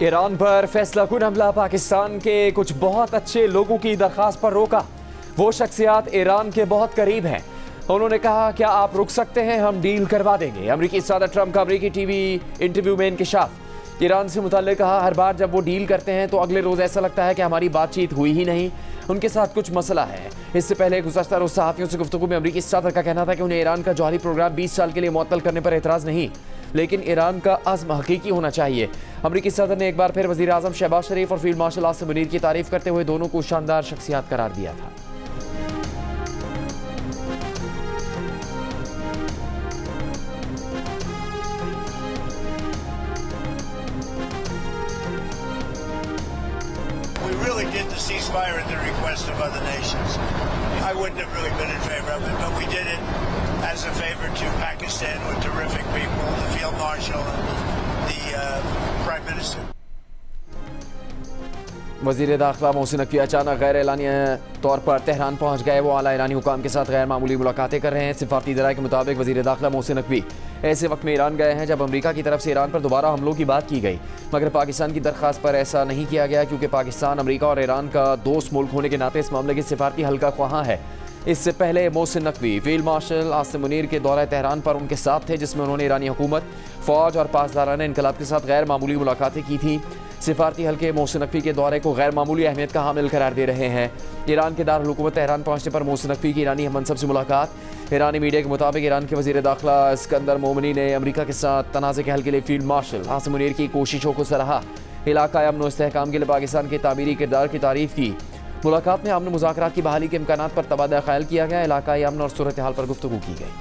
Iran पर फैसलाकुन हमला, पाकिस्तान के कुछ बहुत अच्छे लोगों की दरखास्त पर रोका। वो शख्सियात ईरान के बहुत करीब हैं। उन्होंने कहा, क्या आप रुक सकते हैं, हम डील करवा देंगे। अमेरिकी सदर ट्रंप का अमेरिकी टीवी इंटरव्यू में इंकशाफ। ईरान से मुताल्लिक कहा, हर बार जब वो डील करते हैं तो अगले रोज ऐसा लगता है कि हमारी बातचीत हुई ही नहीं, उनके साथ कुछ मसला है। इससे पहले गुज़श्ता रोज सहाफ़ियों से गुफ्तगू में अमेरिकी सदर का कहना था कि उन्हें ईरान का जौहरी प्रोग्राम 20 साल के लिए मुअत्तल करने पर एतराज़ नहीं, लेकिन ईरान का अज़्म हकीकी होना चाहिए। अमेरिकी सदर ने एक बार फिर वज़ीर आज़म शहबाज शरीफ और फील्ड मार्शल आसिम मुनीर की तारीफ करते हुए दोनों को शानदार शख्सियात करार दिया था। We really did the ceasefire at the request of other nations. I wouldn't have really been in favor of it, but we did it as a favor to Pakistan with terrific people, the Field Marshal and the Prime Minister. वज़ीर दाखिला मोहसिन नकवी अचानक गैर एलानिया तौर पर Tehran पहुंच गए। वो आला ईरानी हुकाम के साथ गैर मामूली मुलाकातें कर रहे हैं। सिफारती ज़राए के मुताबिक वज़ीर दाखिला मोहसिन नकवी ऐसे वक्त में ईरान गए हैं जब अमेरिका की तरफ से ईरान पर दोबारा हमलों की बात की गई, मगर पाकिस्तान की दरख्वास्त पर ऐसा नहीं किया गया, क्योंकि पाकिस्तान अमेरिका और ईरान का दोस्त मुल्क होने के नाते इस मामले की सिफारती हल्का ख्वाहां है। इससे पहले मोहसिन नकवी फील्ड मार्शल आसिम मुनीर के दौरे तेहरान पर उनके साथ थे, जिसमें उन्होंने ईरानी हुकूमत, फ़ौज और पासदाराना इनकलाब के साथ गैर मामूली मुलाकातें की थी। सिफारती हल्के मोहसिन नकवी के दौरे को गैर मामूली अहमियत का हामिल करार दे रहे हैं। ईरान के दारुल हुकूमत तेहरान पहुंचने पर मोहसिन नकवी की ईरानी हममनसब से मुलाकात। ईरानी मीडिया के मुताबिक ईरान के वज़ीर दाखिला इस्कंदर मोमनी ने अमेरिका के साथ तनाज़े के हल के लिए फील्ड मार्शल आसिम मुनीर की कोशिशों को सराहा। इलाक़ाई अमन व इस्तेहकाम के लिए पाकिस्तान के तामीरी किरदार की तारीफ़ की। मुलाकात में अमन मुज़ाकरात की बहाली के इम्कानात पर तबादला ख्याल किया गया। इलाक़ाई अमन और सूरत हाल पर गुफ्तगू की गई।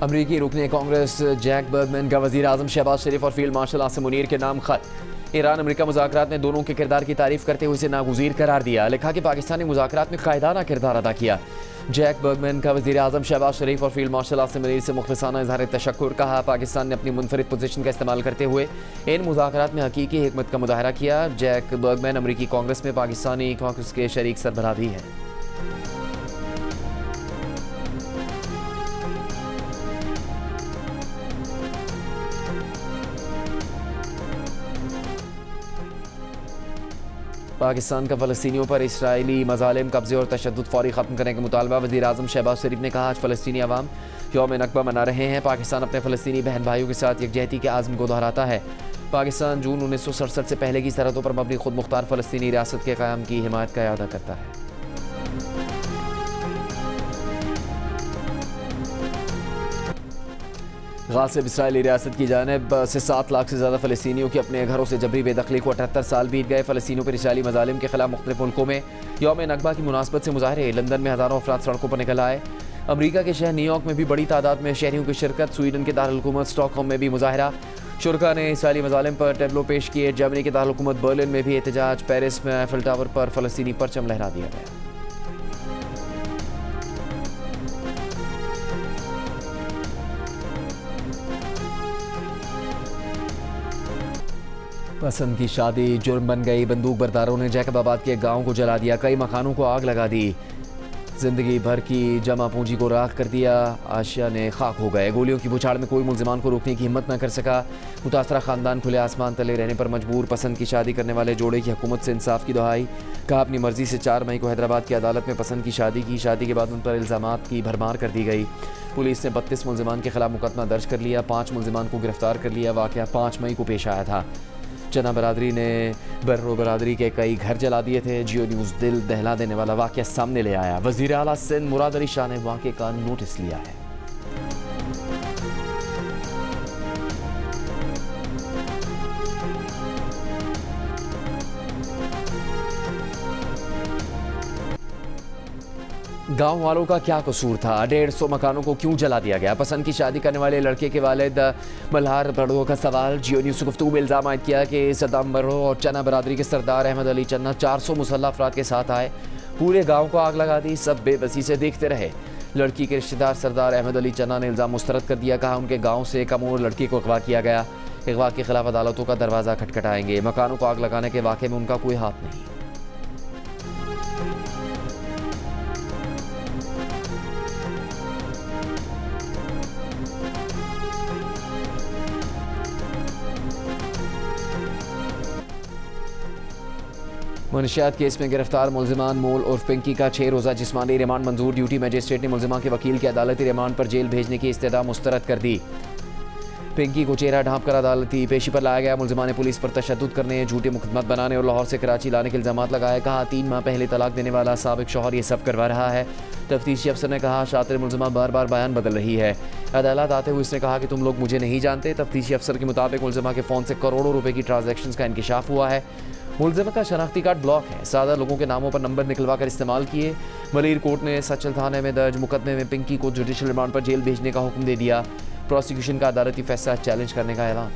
अमरीकी रुकने कांग्रेस जैक बर्गमैन का वज़ीर आज़म शहबाज शरीफ और फील्ड मार्शल आसिम मुनीर के नाम खत। ईरान अमेरिका मुज़ाकरात में दोनों के किरदार की तारीफ करते हुए इसे नागुज़ीर करार दिया। लिखा कि पाकिस्तान ने मुज़ाकरात में कायदाना किरदार अदा किया। जैक बर्गमैन का वज़ीर आज़म शहबाज शरीफ और फील्ड मार्शल आसिम मुनीर से मुखलिसाना इज़हार तशक्कुर। कहा, पाकिस्तान ने अपनी मुनफरिद पोजीशन का इस्तेमाल करते हुए इन मुज़ाकरात में हकीकी हिकमत का मुज़ाहरा किया। जैक बर्गमैन अमरीकी कांग्रेस में पाकिस्तानी कांग्रेस के शरीक सरबराह भी हैं। पाकिस्तान का फ़लस्तीनियों पर इसराइली मज़ालिम, कब्ज़े और तशद्दुद फ़ौरी ख़त्म करने का मुतालबा। वज़ीर आज़म शहबाज शरीफ ने कहा, आज फ़लस्तीनी अवाम यौम नकबा मना रहे हैं। पाकिस्तान अपने फ़लस्तीनी बहन भाइयों के साथ यकजहती के आज़म को दोहराता है। पाकिस्तान जून 1967 से पहले की सरहदों पर मबनी खुद मुख्तार फ़लस्तीनी रियासत के क़याम की हिमायत का इरादा करता है। गासिब इसराइली रियासत की जानिब से 7 लाख से ज़्यादा फ़लस्तीनियों की अपने घरों से जबरी बेदखली को 78 साल बीत गए। फ़लस्तीनियों पर इसराइली मज़ालिम के खिलाफ मुख्तलिफ मुल्कों में यौम नकबा की मुनासबत से मुजाहरे। लंदन में हज़ारों अफराद सड़कों पर निकल आए। अमरीका के शहर न्यूयॉर्क में भी बड़ी तादाद में शहरियों की शिरकत। स्वीडन के दारुल हुकूमत स्टॉकहोम में भी मुजाहरा। शुरका ने इसराइली मज़ालिम पर टैब्लो पेश किए। जर्मनी के दारुल हुकूमत बर्लिन में भी एहतजाज। पेरिस में आईफल टावर पर फ़लस्तीनी परचम लहरा दिया गया। पसंद की शादी जुर्म बन गई। बंदूक बरदारों ने जैकबाबाद के गांव को जला दिया। कई मकानों को आग लगा दी। जिंदगी भर की जमा पूंजी को राख कर दिया। आशिया ने खाक हो गए। गोलियों की बुछाड़ में कोई मुल्जिमान को रोकने की हिम्मत न कर सका। मुतासरा खानदान खुले आसमान तले रहने पर मजबूर। पसंद की शादी करने वाले जोड़े की हुकूमत से इंसाफ की दुहाई। कहा, अपनी मर्जी से 4 मई को हैदराबाद की अदालत में पसंद की शादी की। शादी के बाद उन पर इल्ज़ामात की भरमार कर दी गई। पुलिस ने 32 मुल्जिमान के खिलाफ मुकदमा दर्ज कर लिया। 5 मुल्जिमान को गिरफ्तार कर लिया। वाक़या 5 मई को पेश आया था। जना बरादरी ने बर्रो बरादरी के कई घर जला दिए थे। जियो न्यूज़ दिल दहला देने वाला वाक़या सामने ले आया। वज़ीर आला सिंध मुराद अली शाह ने वाक़े का नोटिस लिया है। गांव वालों का क्या कसूर था? 150 मकानों को क्यों जला दिया गया? पसंद की शादी करने वाले लड़के के वालिद मल्हार बड़ो का सवाल। जियो न्यूज़ से गुफ्तगू में इल्ज़ाम आयद किया कि सद्दाम बड़ो और चन्ना बरादरी के सरदार अहमद अली चन्ना 400 मुसल्लह अफराद के साथ आए, पूरे गाँव को आग लगा दी, सब बेबसी से देखते रहे। लड़की के रिश्तेदार सरदार अहमद अली चन्ना ने इल्ज़ाम मुस्तरद कर दिया। कहा उनके गाँव से एक अमूर लड़की को अगवा किया गया। अगवा के खिलाफ अदालतों का दरवाज़ा खटखटाएंगे। मकानों को आग लगाने के वाक़े में उनका कोई हाथ नहीं। मनशियात केस में गिरफ्तार मुलजिमान मोल उर्फ पिंकी का 6 रोज़ा जिस्मानी रिमांड मंजूर। ड्यूटी मजिस्ट्रेट ने मुलजिमा के वकील की अदालती रिमांड पर जेल भेजने की इस्तदा मुस्तरद कर दी। पिंकी को चेहरा ढांप कर अदालती पेशी पर लाया गया। मुलजिमा ने पुलिस पर तशद्दुद करने, झूठे मुकदमत बनाने और लाहौर से कराची लाने के इल्ज़ामात लगाए। कहा 3 माह पहले तलाक देने वाला साबिक शौहर ये सब करवा रहा है। तफ्तीशी अफसर ने कहा शातिर मुलजिमा बार बार बयान बदल रही है। अदालत आते हुए उसने कहा कि तुम लोग मुझे नहीं जानते। तफ्तीशी अफसर के मुताबिक मुलजिमा के फ़ोन से करोड़ों रुपए की ट्रांजैक्शन का इंकशाफ हुआ है। मुलजिमा का शनाख्ती कार्ड ब्लॉक है। सादा लोगों के नामों पर नंबर निकलवा कर इस्तेमाल किए। मलीर कोर्ट ने सचल थाने में दर्ज मुकदमे में पिंकी को जुडिशल रिमांड पर जेल भेजने का हुक्म दे दिया। प्रोसिक्यूशन का अदालती फैसला चैलेंज करने का ऐलान।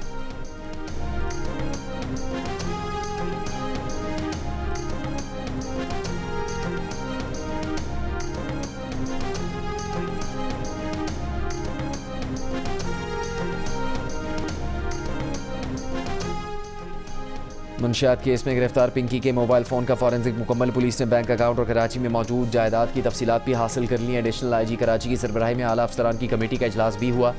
मंशियात केस में गिरफ्तार पिंकी के मोबाइल फ़ोन का फॉरेंसिक मुकम्मल। पुलिस ने बैंक अकाउंट और कराची में मौजूद जायदाद की तफसीलात भी हासिल कर ली। एडिशनल IG कराची की सरबराही में आला अफसरान की कमेटी का इजलास भी हुआ।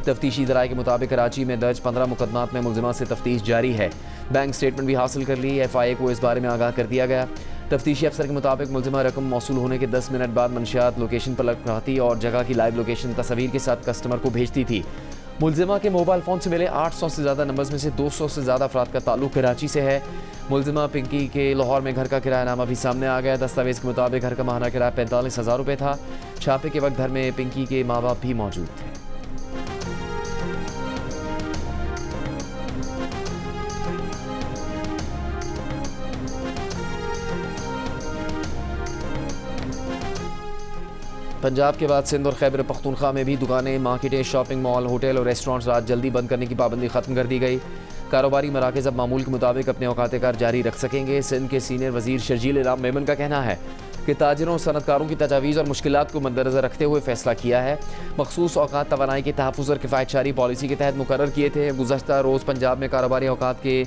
तफ्तीशी ज़राए के मुताबिक कराची में दर्ज 15 मुकदमात में मुलजिमा से तफ्तीश जारी है। बैंक स्टेटमेंट भी हासिल कर ली। FIA को इस बारे में आगाह कर दिया गया। तफ्तीशी अफसर के मुताबिक मुलजिमा रकम मौसूल होने के 10 मिनट बाद मंशियात लोकेशन पर लगाती और जगह की लाइव लोकेशन तस्वीर के साथ कस्टमर को भेजती थी। मुलजिमा के मोबाइल फ़ोन से मिले 800 से ज़्यादा नंबर्स में से 200 से ज़्यादा अफराद का ताल्लुक कराची से है। मुलजिमा पिंकी के लाहौर में घर का किरायानामा भी सामने आ गया। दस्तावेज़ के मुताबिक घर का माहाना किराया 45,000 रुपये था। छापे के वक्त घर में पिंकी के माँ बाप भी मौजूद थे। पंजाब के बाद सिंध और खैबर पख्तूनख्वा में भी दुकानें, मार्केटें, शॉपिंग मॉल, होटल और रेस्टोरेंट्स रात जल्दी बंद करने की पाबंदी ख़त्म कर दी गई। कारोबारी मराकज़ अब मामूल के मुताबिक अपने औकात कार जारी रख सकेंगे। सिंध के सीनियर वज़ीर शर्जील इनाम मेमन का कहना है कि ताजिरों और सनतकारों की तजावीज़ और मुश्किलात को मद्देनज़र रखते हुए फ़ैसला किया है। मखसूस औकात तवानाई के तहफ़्फ़ुज़ और किफ़ायतशारी पॉलिसी के तहत मुकर्रर किए थे। गुज़श्ता रोज़ पंजाब में कारोबारी औकात के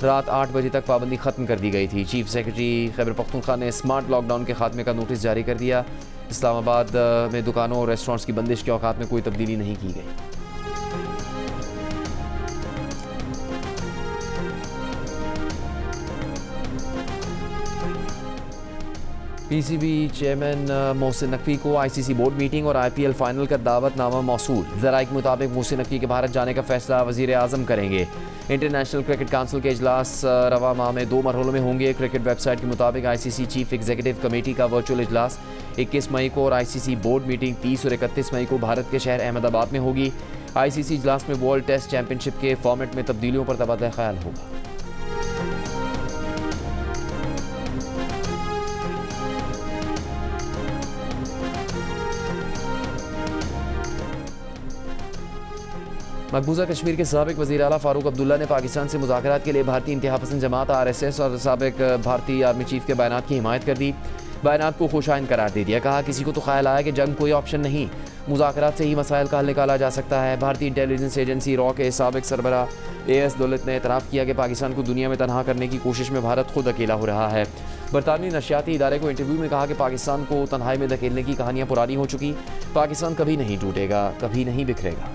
रात 8 बजे तक पाबंदी ख़त्म कर दी गई थी। चीफ सेक्रेटरी खैबर पख्तूनख्वा ने स्मार्ट लॉकडाउन के खात्मे का नोटिस जारी कर दिया। इस्लामाबाद में दुकानों और रेस्टोरेंट्स की बंदिश के औकात में कोई तब्दीली नहीं की गई। PCB चेयरमैन मोहसिन नकवी को ICC बोर्ड मीटिंग और IPL फाइनल का दावतनामा मौसूल। ज़राए के मुताबिक मोहसिन नकवी के भारत जाने का फैसला वज़ीर आज़म करेंगे। इंटरनेशनल क्रिकेट काउंसिल के इजलास रवा माह में 2 मरहलों में होंगे। क्रिकेट वेबसाइट के मुताबिक ICC चीफ एग्जीक्यूटिव कमेटी का वर्चुअल इजलास 21 मई को और ICC बोर्ड मीटिंग 30 और 31 मई को भारत के शहर अहमदाबाद में होगी। ICC इजलास में वर्ल्ड टेस्ट चैंपियनशिप के फॉर्मेट में तब्दीलियों पर तबादला ख्याल होगा। मकबूजा कश्मीर के साबिक वज़ीर आला फ़ारूक अब्दुल्ला ने पाकिस्तान से मुज़ाकरात के लिए भारतीय इंतहा पसंद जमात RSS और साबिक भारतीय आर्मी चीफ के बयानात की हिमायत कर दी। बयानात को खुशाइन करार दे दिया। कहा किसी को तो ख्याल आया कि जंग कोई ऑप्शन नहीं, मुज़ाकरात से ही मसाइल का हल निकाला जा सकता है। भारतीय इंटेलिजेंस एजेंसी रॉ के साबिक सरबरा AS दौलत ने एतराफ़ किया कि पाकिस्तान को दुनिया में तनहा करने की कोशिश में भारत खुद अकेला हो रहा है। बरतानवी नशियाती इदारे को इंटरव्यू में कहा कि पाकिस्तान को तन्हाई में धकेलने की कहानियाँ पुरानी हो चुकी। पाकिस्तान कभी नहीं टूटेगा, कभी नहीं बिखरेगा।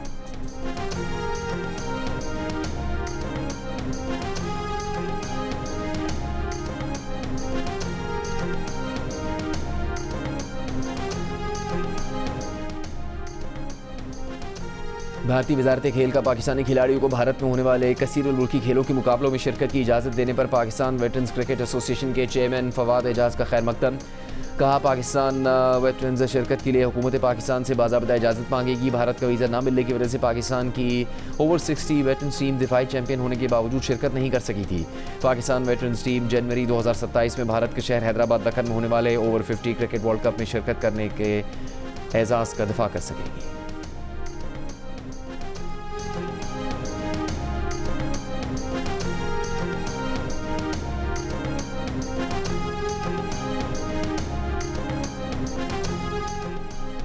भारतीय वजारत खेल का पाकिस्तानी खिलाड़ियों को भारत में होने वाले कसीरुल मुल्की खेलों के मुकाबलों में शिरकत की इजाज़त देने पर पाकिस्तान वेटरन्स क्रिकेट एसोसिएशन के चेयरमैन फवाद एजाज का खैर मकदम। कहा, पाकिस्तान वेटरन्स शिरकत के लिए हुकूमत पाकिस्तान से बाज़ाब्ता इजाज़त मांगेगी। भारत का वीज़ा न मिलने की वजह से पाकिस्तान की ओवर 60 वेटरन्स टीम दिफाई चैंपियन होने के बावजूद शिरकत नहीं कर सकी थी। पाकिस्तान वेटरन्स टीम जनवरी 2027 में भारत के शहर हैदराबाद दक्कन में होने वाले ओवर 50 क्रिकेट वर्ल्ड कप में शिरकत करने के एजाज़ का दिफा कर सकेगी।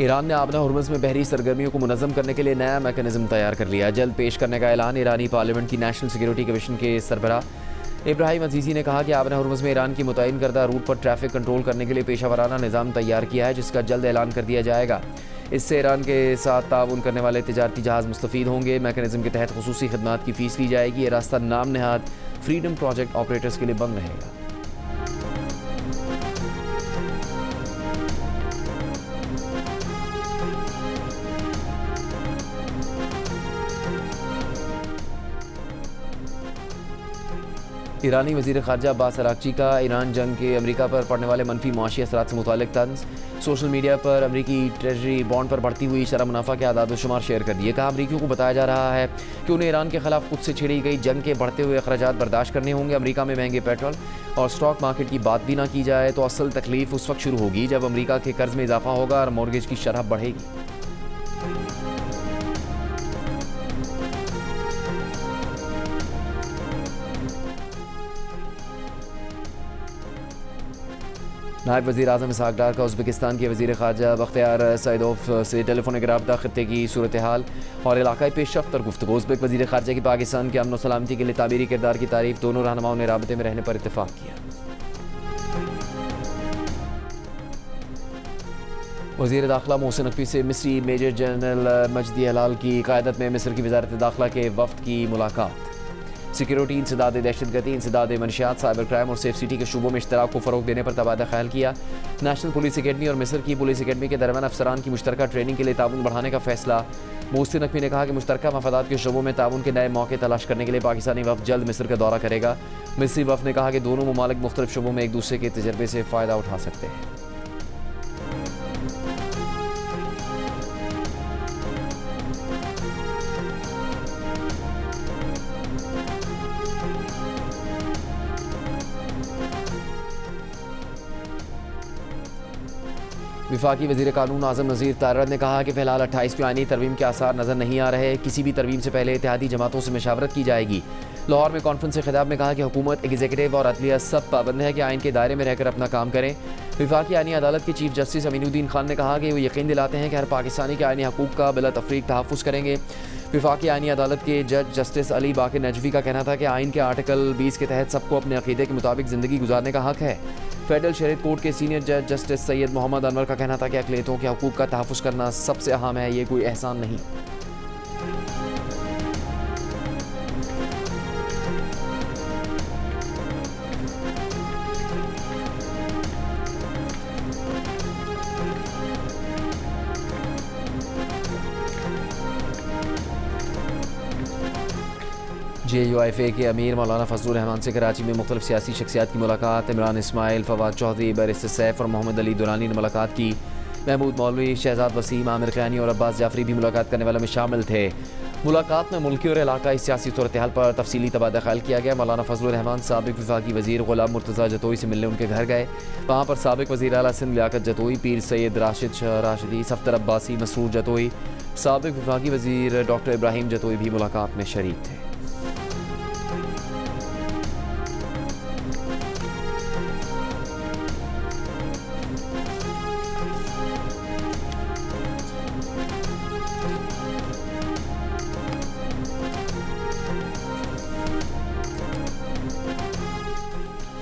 ईरान ने आबना हुर्मुज़ में बहरी सरगर्मियों को मुनज़्ज़म करने के लिए नया मैकेनिज़्म तैयार कर लिया। जल्द पेश करने का ऐलान। ईरानी पार्लियामेंट की नेशनल सिक्योरिटी कमीशन के सरबराह इब्राहिम अजीज़ी ने कहा कि आबना हुर्मुज़ में ईरान की मुतय्यन करदा रूट पर ट्रैफिक कंट्रोल करने के लिए पेशावराना निज़ाम तैयार किया है, जिसका जल्द ऐलान कर दिया जाएगा। इससे ईरान के साथ ताउन करने वाले तिजारती जहाज़ मुस्तफ़ीद होंगे। मैकेनिज़्म के तहत खुसूसी खदमात की फ़ीस ली जाएगी। ये रास्ता नाम नहाद फ्रीडम प्रोजेक्ट ऑपरेटर्स के लिए बंद रहेगा। ईरानी वज़ीर ख़ारजा अब्बास अराग़ची का ईरान जंग के अमरीका पर पड़ने वाले मनफी मुआशी असरात से मुतालिक तंज़। सोशल मीडिया पर अमरीकी ट्रेजरी बॉन्ड पर बढ़ती हुई शरह मुनाफा के आदाद व शुमार शेयर कर दिए। कहा, अमरीकियों को बताया जा रहा है कि उन्हें ईरान के खिलाफ खुद से छिड़ी गई जंग के बढ़ते हुए अखराजात बर्दाश्त करने होंगे। अमरीका में महंगे पेट्रोल और स्टॉक मार्केट की बात भी ना की जाए तो असल तकलीफ उस वक्त शुरू होगी जब अमरीका के कर्ज में इजाफा होगा और मॉर्गेज की शरह बढ़ेगी। नायब वज़ीर आज़म इसहाक़ डार का उज़्बेकिस्तान के वज़ीर ख़ारजा बख्तियार सईदोव से टेलीफोनिक रब्ता, ख़ित्ते की सूरत हाल और इलाक़ाई पेशरफ़्त और गुफ्तगू। उज़्बेक वज़ीर ख़ारजा की पाकिस्तान के अमन व सलामती के लिए तामीरी किरदार की तारीफ़। दोनों रहनुमाओं ने राबते में रहने पर इत्तेफ़ाक़ किया। वज़ीर दाखिला मोहसिन नकवी से मिस्री मेजर जनरल मजदी हलाल की क़यादत में मिस्र की वज़ारत दाखिला के वफ़द की मुलाकात। सिक्योरिटी, इंसदाद दहशतगर्दी, इंसदाद मनशियात, साइबर क्राइम और सेफ सिटी के शूबों में इश्तराक को फ़रोग़ देने पर तबादला ख्याल किया। नेशनल पुलिस अकेडमी और मिस्र की पुलिस अकेडमी के दरमियान अफसरान की मुश्तरका ट्रेनिंग के लिए ताउन बढ़ाने का फैसला। मोहसिन नकवी ने कहा कि मुश्तरका मफादात के शोबों में ताउन के नए मौके तलाश करने के लिए पाकिस्तानी वफ़द जल्द मिस्र का दौरा करेगा। मिस्री वफ़द ने कहा कि दोनों ममालिक मुख्तलिफ शोबों में एक दूसरे के तजर्बे से फ़ायदा उठा सकते हैं। विफाकी वज़ीर कानून आज़म नज़ीर तारड़ ने कहा कि फ़िलहाल 28वीं आईनी तरमीम के आसार नज़र नहीं आ रहे। किसी भी तरमीम से पहले इत्तेहादी जमातों से मशावरत की जाएगी। लाहौर में कॉन्फ्रेंस से खिताब में कहा कि हुकूमत, एग्जीक्यूटिव और अदलिया सब पाबंद है कि आइन के दायरे में रहकर अपना काम करें। विफाकी आईनी अदालत के चीफ जस्टिस अमीनुद्दीन खान ने कहा कि वो यकीन दिलाते हैं कि हर पाकिस्तानी के आईनी हकूक़ का बिला तफरीक तहफ़्फ़ुज़ करेंगे। विफाकी आईनी अदालत के जज जस्टिस अली बाक़िर नजवी का कहना था कि आइन के आर्टिकल 20 के तहत सबको अपने अक़ीदे के मुताबिक ज़िंदगी गुजारने का हक़ है। फेडरल शरीयत कोर्ट के सीनियर जज जस्टिस सैयद मोहम्मद अनवर का कहना था कि अक़लियतों के हकूक़ का तहफ़्फ़ुज़ करना सबसे अहम है, ये कोई एहसान नहीं। JUIFA के अमीर मौलाना फजलुर रहमान से कराची में मुख्तलिफ सियासी शख्सियात की मुलाकात। इमरान इस्माइल, फवाद चौधरी, बैरिस्टर सैफ और मोहम्मद अली दुरानी ने मुलाकात की। महमूद मौलवी, शहजाद वसीम, आमिर ख़यानी और अब्बास जाफरी भी मुलाकात करने वालों में शामिल थे। मुलाकात में मुल्की और इलाकाई सियासी सूरत हाल पर तफसीली तबादला ख्याल किया गया। मौलाना फजलुर रहमान साबिक वफाकी वज़ीर ग़ुलाम मुर्तज़ा जतोई से मिलने उनके घर गए। वहाँ पर साबिक वज़ीर आला सिंध लियाकत जतोई, पीर सैयद राशिद शाह राशिदी, सफ़दर अब्बासी, मसरूर जतोई, साबिक वफाकी वज़ीर डॉक्टर इब्राहिम जतोई भी मुलाकात में शरीक थे।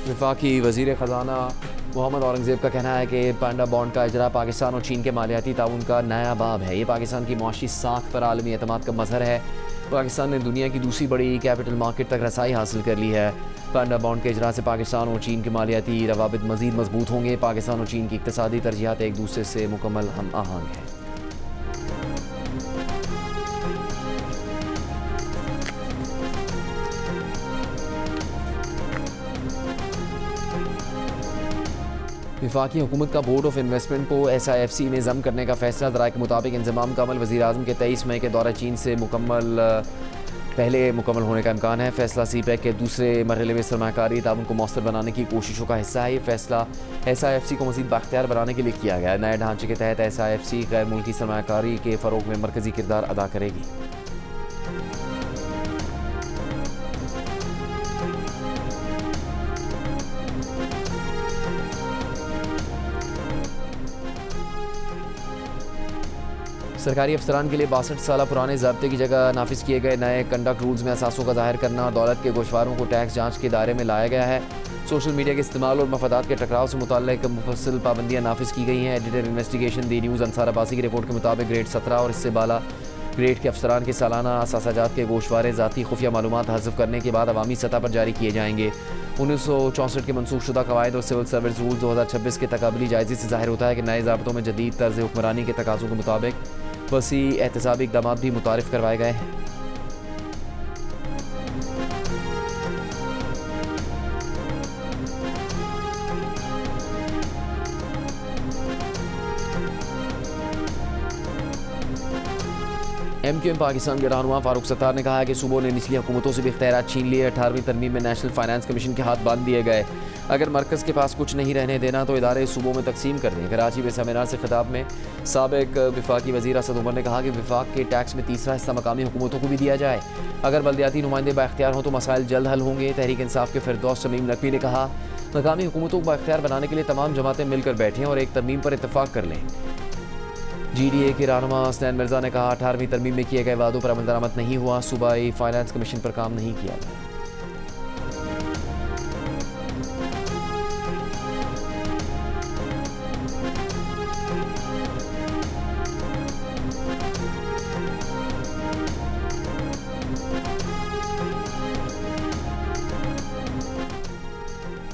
वफाकी वज़ीर ख़जाना मोहम्मद औरंगज़ेब का कहना है कि पांडा बॉन्ड का इजरा पाकिस्तान और चीन के मालियाती ताउन का नया बाब है। ये पाकिस्तान की मुआशी साख पर आलमी एतमाद का मज़हर है। पाकिस्तान ने दुनिया की दूसरी बड़ी कैपिटल मार्केट तक रसाई हासिल कर ली है। पांडा बॉन्ड के इजरा से पाकिस्तान और चीन के मालियाती रवाबित मज़ीद मजबूत होंगे। पाकिस्तान और चीन की इक़्तिसादी तरजीहात एक दूसरे से मुकम्मल हम आहंग हैं। वफाकी हुकूमत का बोर्ड ऑफ इन्वेस्टमेंट को SIFC में ज़म करने का फैसला। ज़राए के मुताबिक इंज़माम का अमल वज़ीर-ए-आज़म के 23 मई के दौरा चीन से पहले मुकम्मल होने का इम्कान है। फैसला CPEC के दूसरे मरहले में सरमाकारी ताउन को मौसर बनाने की कोशिशों का हिस्सा है। ये फैसला SIFC को मज़ीद बाख्तियार बनाने के लिए किया गया है। नए ढांचे के तहत SIFC गैर मुल्की सरमाकारी के फ़रोग में मरकज़ी किरदार अदा करेगी। सरकारी अफसरान के लिए 62 साल पुराने ज़ाब्ते की जगह नाफिज किए गए नए कंडक्ट रूल्स में असासों का ज़ाहिर करना और दौलत के गोशवारों को टैक्स जांच के दायरे में लाया गया है। सोशल मीडिया के इस्तेमाल और मफादात के टकराव से मुताल्लिक़ मुफस्सिल पाबंदियाँ नाफिज की गई हैं। एडिटर इन्वेस्टिगेशन दी न्यूज़ अंसार अब्बासी की रिपोर्ट के मुताबिक ग्रेड 17 और इससे बाला ग्रेड के अफसरान के सालाना असासाजात के गोशवारे ज़ाती खुफिया मालूमात हज़फ करने के बाद अवामी सतह पर जारी किए जाएंगे। 1964 के मनसूख शुदा कवायद और सिविल सर्विस रूल 2026 के तकाबली जायजे से ज़ाहिर होता है कि नए ज़ाब्तों में जदीद तर्ज़ हुक्मरानी के तकाज़ों के मुताबिक वसी एहतसाबी इक़दाम भी मुतारिफ़ करवाए गए हैं। MQM पाकिस्तान के रहनुमा फारूक सत्तार ने कहा है कि सूबों ने निचली हुकूमतों से भी इख्तियारात छीन लिए। 18वीं तरमीम में नेशनल फाइनेंस कमीशन के हाथ बांध दिए गए। अगर मरकज़ के पास कुछ नहीं रहने देना तो इदारे सूबों में तकसीम कर दें। कराची में सेमिनार से खिताब में साबिक वफाकी वज़ीर असद उमर ने कहा कि वफाक के टैक्स में तीसरा हिस्सा मकामी हुकूमतों को भी दिया जाए। अगर बल्दियाती नुमाइंदे बाख्तियार हों तो मसाइल जल्द हल होंगे। तहरीक इंसाफ के फिरदौस शमीम नकवी ने कहा मकामी हुकूमतों को बाख्तियार बनाने के लिए तमाम जमातें मिलकर बैठें और एक तरमीम पर इत्तफाक कर लें। GDA के रहनुमा हसनैन मिर्ज़ा ने कहा 18वीं तरमीम में किए गए वादों पर अमल दरामद नहीं हुआ। सूबाई फाइनेंस कमीशन पर काम नहीं किया गया।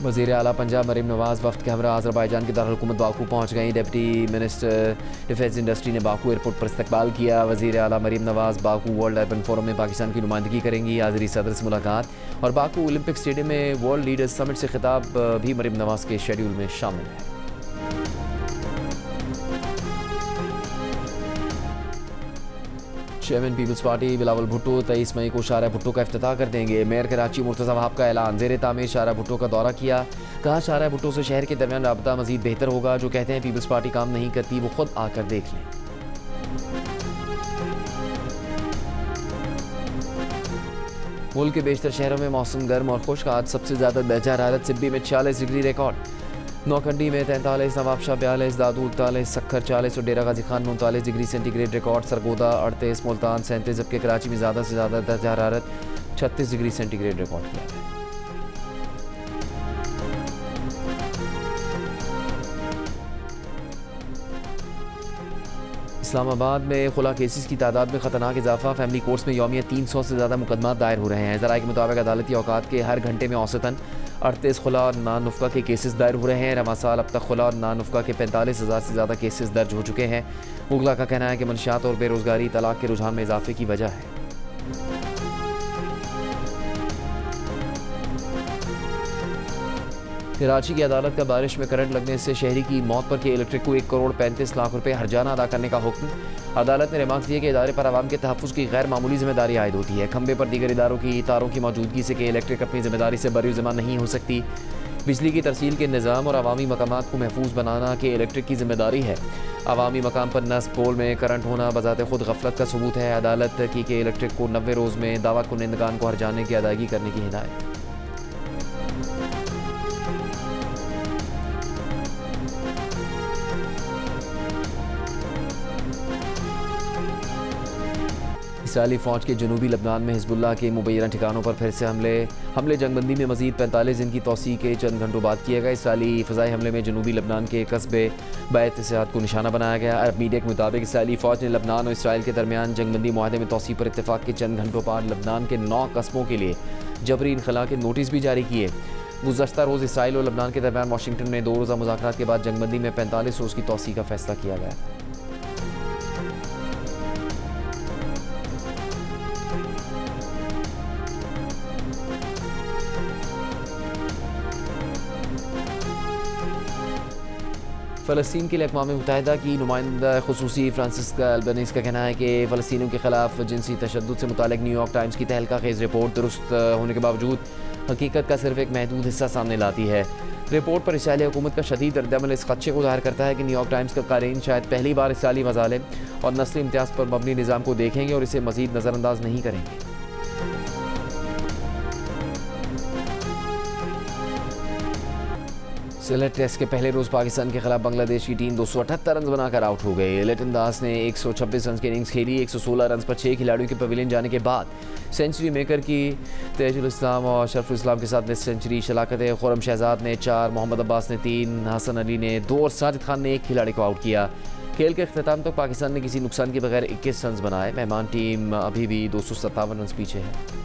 वज़ीर आला पंजाब मरीम नवाज़ वफ़द के हमरा अज़रबैजान के दारुल-हुकूमत बाकू पहुँच गई। डिप्टी मिनिस्टर डिफेंस इंडस्ट्री ने बाकू एयरपोर्ट पर इस्तकबाल किया। वज़ीर आला मरीम नवाज़ बाकू वर्ल्ड अर्बन फोरम में पाकिस्तान की नुमाइंदगी करेंगी। आज़री सदर से मुलाकात और बाकू ओलंपिक स्टेडियम में वर्ल्ड लीडर्स समिट से खिताब भी मरीम नवाज़ के शेड्यूल में शामिल है। Chairman People's Party Bilawal Bhutto 23 मई को शारा भुट्टो का इफ्तिताह कर देंगे। मेयर कराची मुर्तज़ा वहाब का ऐलान। ज़ेर तामीर शारा भुट्टो का दौरा किया। कहा शारा भुट्टो से शहर के दरमियान राबता मज़ीद बेहतर होगा। जो कहते हैं पीपल्स पार्टी काम नहीं करती वो खुद आकर देख लें। मुल्क के बेशतर शहरों में मौसम गर्म और खुश्क। आज सबसे ज़्यादा दर्जा हरारत सिब्बी में 40 डिग्री रिकॉर्ड, नौखंडी में 43, नवाबशाह 42, दादू 41, सक्खर 40 और डेरा गाजी खान में 39 degree centigrade record. Sargodha 38, Multan 37, जबकि कराची में ज़्यादा से ज़्यादा दर्जा हरारत 36 डिग्री सेंटीग्रेड रिकॉर्ड किया गया। इस्लामाबाद में खुला केसेस की तादाद में खतरनाक इजाफा। फैमिली कोर्ट्स में यौमिया 300 से ज़्यादा मुकदमा दायर हो रहे हैं। ज़राए के मुताबिक अदालती औकात के हर घंटे में औसतन 38 खुला और नानुफ़्का के केसेस दायर हो रहे हैं। रवा साल अब तक खुला और नानुफ़्का के 45,000 से ज़्यादा केसेस दर्ज हो चुके हैं। मुगला का कहना है कि मंशियात और बेरोज़गारी तलाक के रुझान में इजाफे की वजह है। कराची की अदालत का बारिश में करंट लगने से शहरी की मौत पर के इलेक्ट्रिक को 1 करोड़ 35 लाख रुपए हर्जाना अदा करने का हुक्म। अदालत ने रिमार्क्स दिए कि इदारे पर आवाम के तहफ़्फ़ुज़ की गैर मामूली जिम्मेदारी आयद होती है। खंबे पर दीगर इदारों की तारों की मौजूदगी से के इलेक्ट्रिक अपनी जिम्मेदारी से बरी-ज़िम्मा नहीं हो सकती। बिजली की तरसील के निज़ाम और अवामी मकामात को महफूज बनाना के इलेक्ट्रिक की जिम्मेदारी है। अवामी मकाम पर नस्ब पोल में करंट होना बज़ाते खुद गफलत का सबूत है। अदालत की के इलेक्ट्रिक को 90 रोज़ में दावा कुनिंदगान को हर्जाने की अदायगी करने की हिदायत। इसराइली फ़ौज के जनूबी लबनान में हिज़्बुल्लाह के मुबैना ठिकानों पर फिर से हमले जंगबंदी में मज़ीद 45 दिन की तौसीक़ के चंद घंटों बाद किया गया। इसराइली फ़ज़ाई हमले में जनूबी लबनान के कस्बे बैत सियाद को निशाना बनाया गया। अरब मीडिया के मुताबिक इसराइली फ़ौज ने लबनान और इसराइल के दरमियान जंगबंदी मुआहदे में तौसीक़ पर इत्तेफाक के चंद घंटों बाद लबनान के 9 कस्बों के लिए जबरी इनखला के नोटिस भी जारी किए। गुज़श्ता रोज़ इसराइल और लबनान के दरमियान वाशिंगटन में 2 रोज़ा मुज़ाकरात के बाद जंगबंदी में 45 रोज़ की तौसीक़ का फैसला किया गया। फ़लस्तीन के लिए अक़वाम मुत्तहिदा की नुमाइंदा खुसूसी फ्रांसिस्का अल्बनीज़ का कहना है कि फ़लस्तीनियों के ख़िलाफ़ जिनसी तशद्दुद से मुतालिक न्यूयॉर्क टाइम्स की तहलका खेज़ रिपोर्ट दुरुस्त होने के बावजूद हकीकत का सिर्फ एक महदूद हिस्सा सामने लाती है। रिपोर्ट पर इसराइली हुकूमत का शदीद रद्दअमल इस खदशे को ज़ाहिर करता है कि न्यूयॉर्क टाइम्स का क़ारीन शायद पहली बार इसराइली मज़ालिम और नस्ली इम्तियाज़ पर मबनी निज़ाम को देखेंगे और इसे मज़ीद नज़रअंदाज नहीं करेंगे। सिलेट टेस्ट के पहले रोज़ पाकिस्तान के खिलाफ बांग्लादेश की टीम 278 रन बनाकर आउट हो गई। लिटन दास ने 126 रन की इनिंग्स खेली। 116 रन पर 6 खिलाड़ियों के पवेलियन जाने के बाद सेंचुरी मेकर की तेजुल इस्लाम और शरफुल इस्लाम के साथ मिस सेंचुरी। शलाकत खुरम शहजाद ने 4, मोहम्मद अब्बास ने 3, हसन अली ने 2 और साजिद खान ने 1 खिलाड़ी को आउट किया। खेल के अख्ताम तक पाकिस्तान ने किसी नुकसान के बगैर 21 रन बनाए। मेहमान टीम अभी भी 257 रन पीछे है।